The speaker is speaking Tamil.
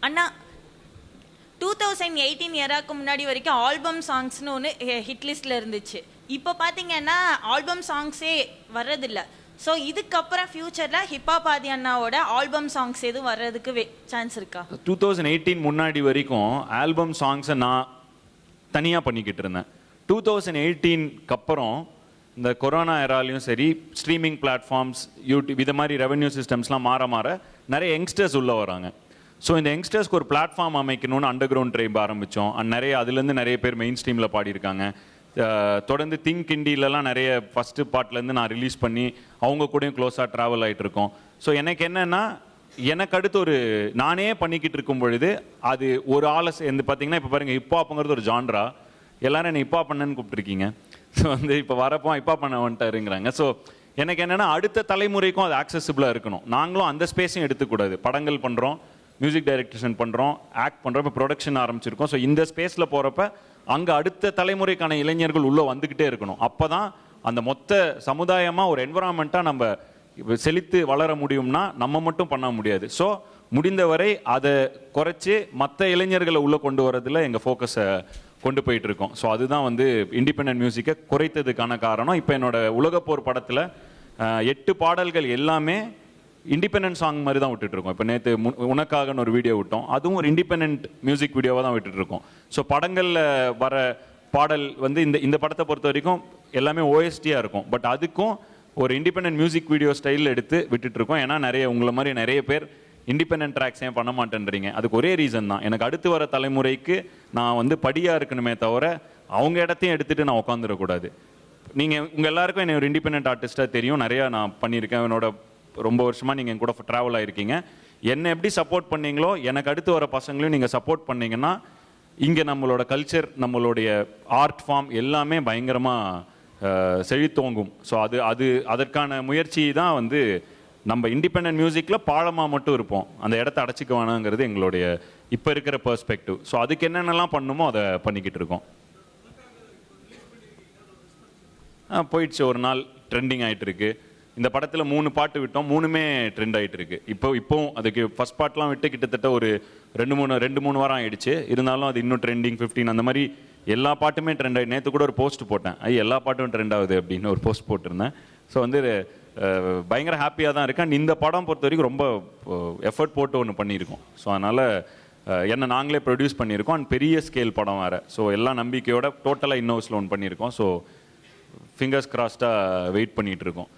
அண்ணா 2018 இயராக்கு முன்னாடி வரைக்கும் ஆல்பம் சாங்ஸ்னு ஒன்று ஹிட் லிஸ்ட்டில் இருந்துச்சு. இப்போ பார்த்தீங்கன்னா ஆல்பம் சாங்ஸே வர்றதில்ல. ஸோ இதுக்கப்புறம் ஃபியூச்சரில் ஹிப்ஹாப் ஆதி அண்ணாவோட ஆல்பம் சாங்ஸ் எதுவும் வர்றதுக்கு சான்ஸ் இருக்கா? 2018 முன்னாடி வரைக்கும் ஆல்பம் சாங்ஸை நான் தனியாக பண்ணிக்கிட்டு இருந்தேன். 2018க்கு அப்புறம் இந்த கொரோனா எராலையும் சரி, ஸ்ட்ரீமிங் பிளாட்ஃபார்ம்ஸ், யூடியூப், இது மாதிரி ரெவென்யூ சிஸ்டம்ஸ்லாம் மாற மாற நிறைய யங்ஸ்டர்ஸ் உள்ளே வராங்க. ஸோ இந்த யங்ஸ்டர்ஸ்க்கு ஒரு பிளாட்ஃபார்ம் அமைக்கணும்னு அண்டர் கிரவுண்ட் ட்ரைப் ஆரம்பித்தோம். நிறைய அதுலேருந்து நிறைய பேர் மெயின் ஸ்ட்ரீமில் பாடியிருக்காங்க. தொடர்ந்து திங்க் இண்டியிலலாம் நிறைய ஃபஸ்ட்டு பார்ட்லேருந்து நான் ரிலீஸ் பண்ணி அவங்க கூடயும் க்ளோஸாக ட்ராவல் ஆகிட்டு இருக்கோம். ஸோ எனக்கு என்னென்னா, எனக்கு அடுத்து ஒரு நானே பண்ணிக்கிட்டு இருக்கும் பொழுது அது ஒரு ஆளை பார்த்தீங்கன்னா, இப்போ பாருங்கள், ஹிப்ஹாப்புங்கிறது ஒரு ஜான்ரா. எல்லாரும் என்னை ஹிப்ஹாப் பண்ணன்னு கூப்பிட்டுருக்கீங்க. ஸோ இப்போ வரப்போ ஹிப்ஹாப் பண்ண வந்துட்டாருங்கிறாங்க. ஸோ எனக்கு என்னென்னா, அடுத்த தலைமுறைக்கும் அது ஆக்சசிபிளாக இருக்கணும். நாங்களும் அந்த ஸ்பேஸையும் எடுத்துக்கூடாது. படங்கள் பண்ணுறோம், மியூசிக் டைரக்டேஷன் பண்ணுறோம், ஆக்ட் பண்ணுறோம், இப்போ ப்ரொடக்ஷன் ஆரம்பிச்சிருக்கோம். ஸோ இந்த ஸ்பேஸில் போகிறப்ப அங்கே அடுத்த தலைமுறைக்கான இளைஞர்கள் உள்ளே வந்துக்கிட்டே இருக்கணும். அப்போ தான் அந்த மொத்த சமுதாயமாக ஒரு என்வரான்மெண்ட்டாக நம்ம செழித்து வளர முடியும்னா நம்ம மட்டும் பண்ண முடியாது. ஸோ முடிந்தவரை அதை குறைச்சி மற்ற இளைஞர்களை உள்ளே கொண்டு வரதில் எங்கள் ஃபோக்கஸை கொண்டு போயிட்டு இருக்கோம். ஸோ அதுதான் இண்டிபெண்டன்ட் மியூசிக்கை குறைத்ததுக்கான காரணம். இப்போ என்னோட உலகப்போர் படத்தில் 8 பாடல்கள் எல்லாமே இண்டிபெண்டன்ட் சாங் மாதிரி தான் விட்டுட்டு இருக்கோம். இப்போ நேற்று உனக்காகன்னு ஒரு வீடியோ விட்டோம், அதுவும் ஒரு இண்டிபெண்டன்ட் மியூசிக் வீடியோவாக தான் விட்டுட்டு இருக்கோம். ஸோ படங்களில் வர பாடல் இந்த படத்தை பொறுத்த வரைக்கும் எல்லாமே ஓஎஸ்டியாக இருக்கும். பட் அதுக்கும் ஒரு இண்டிபெண்டன்ட் மியூசிக் வீடியோ ஸ்டைலில் எடுத்து விட்டுட்டு இருக்கோம். ஏன்னா உங்களை மாதிரி நிறைய பேர் இண்டிபெண்டன்ட் ட்ராக்ஸ் ஏன் பண்ண மாட்டேன்றீங்க. அதுக்கு ஒரே ரீசன் தான், எனக்கு அடுத்து வர தலைமுறைக்கு நான் படியாக இருக்கணுமே தவிர அவங்க இடத்தையும் எடுத்துகிட்டு நான் உட்காந்துடக்கூடாது. நீங்கள் உங்கள் எல்லாருக்கும் என்னை ஒரு இண்டிபெண்டன்ட் ஆர்டிஸ்ட்டாக தெரியும். நிறையா நான் பண்ணியிருக்கேன். என்னோட ரொம்ப வருஷமாக நீங்கள் என் கூட ட்ராவல் ஆகிருக்கீங்க. என்னை எப்படி சப்போர்ட் பண்ணீங்களோ எனக்கு அடுத்து வர பசங்களையும் நீங்கள் சப்போர்ட் பண்ணிங்கன்னா இங்கே நம்மளோட கல்ச்சர், நம்மளுடைய ஆர்ட் ஃபார்ம் எல்லாமே பயங்கரமாக செழித்தோங்கும். ஸோ அதற்கான முயற்சி தான் நம்ம இண்டிபெண்டன்ட் மியூசிக்கில் பாழமாக மட்டும் இருப்போம், அந்த இடத்த அடைச்சிக்க வேணாங்கிறது எங்களுடைய இப்போ இருக்கிற பெர்ஸ்பெக்டிவ். ஸோ அதுக்கு என்னென்னலாம் பண்ணணுமோ அதை பண்ணிக்கிட்டு இருக்கோம். போயிடுச்சு, ஒரு நாள் ட்ரெண்டிங் ஆகிட்டு இருக்கு. இந்த படத்தில் 3 பாட்டு விட்டோம், 3மே ட்ரெண்ட் ஆகிட்டு இருக்கு. இப்போவும் அதுக்கு ஃபர்ஸ்ட் பார்ட்லாம் விட்டு கிட்டத்தட்ட ஒரு 2-3 வாரம் ஆயிடுச்சு. இருந்தாலும் அது இன்னும் ட்ரெண்டிங் 15 அந்த மாதிரி எல்லா பாட்டுமே ட்ரெண்ட் ஆகிடு. நேற்று கூட ஒரு போஸ்ட் போட்டேன், எல்லா பாட்டும் ட்ரெண்ட் ஆகுது அப்படின்னு ஒரு போஸ்ட் போட்டிருந்தேன். ஸோ பயங்கர ஹாப்பியாக தான் இருக்கேன். இந்த படம் பொறுத்த வரைக்கும் ரொம்ப எஃபர்ட் போட்டு ஒன்று பண்ணியிருக்கோம். ஸோ அதனால் என்ன நாங்களே ப்ரொடியூஸ் பண்ணியிருக்கோம். அண்ட் பெரிய ஸ்கேல் படம் வேறு. ஸோ எல்லா நம்பிக்கையோட டோட்டலாக இன்னோஸில் ஒன்று பண்ணியிருக்கோம். ஸோ ஃபிங்கர்ஸ் கிராஸ்டாக வெயிட் பண்ணிகிட்டு இருக்கோம்.